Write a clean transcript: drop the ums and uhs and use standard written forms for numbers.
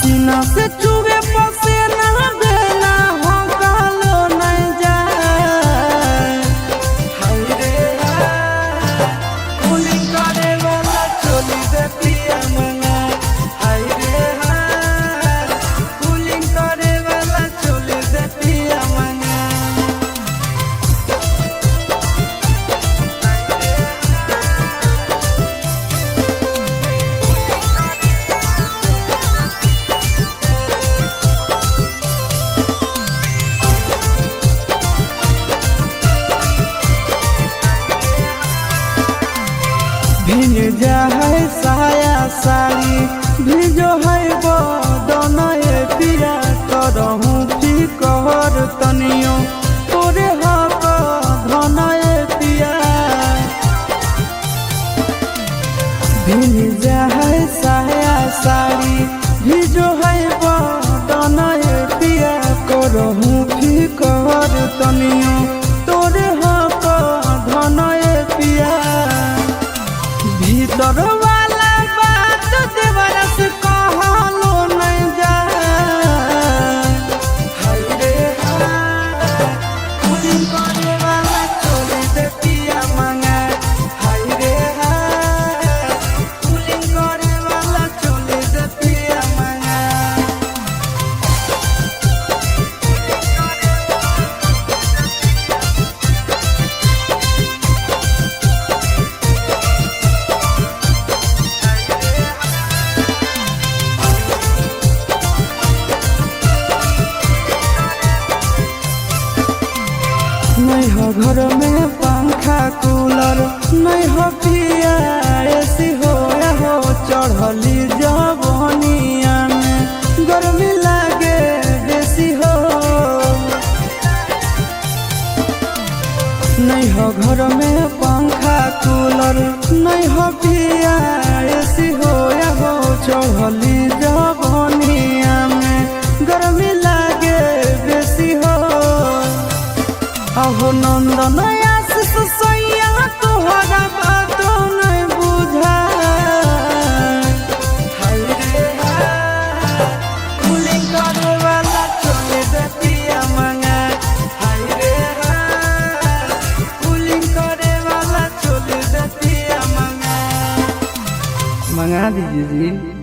सीना से चुगे पसे ना देना हो कालो नहीं जाए। हाय रे कूलिंग करे वाला चोली दे पिया मंगा। हाय रे कूलिंग करे वाला चोली दे पिया मंगा। भिज जाए साया साड़ी भिजो है बदनए पिया करहूँ की कहर तनियो तोरे हक धनए पिया। भिज जाए साया साड़ी भिजो है बदनए पिया करहूँ की कहर तनियो तोरे हक धनए पिया। भीतर वाला बात देवरा से कहलो नहीं जाए। हाय रे कूलिंग करे वाला चोली दे पिया मंगा। हाय रे कूलिंग करे वाला चोली दे पिया मंगा। नहीं हो घर में पंखा कूलर नहीं हो पिया ऐसी हो या हो चढ़ली जवनिया में गर्मी लागे बेसी हो। नहीं हो घर में पंखा कूलर नहीं हो पिया ऐसी हो या हो चढ़ली जवनिया में गर्मी लागे बेसी हो। अहो नंदन आशीष सैया तोहरा बातों नहीं बुझाए। हाय रे कूलिंग करे वाला चोली दे पिया मंगा। हाय रे कूलिंग करे वाला चोली दे पिया मंगा दीजिए जी।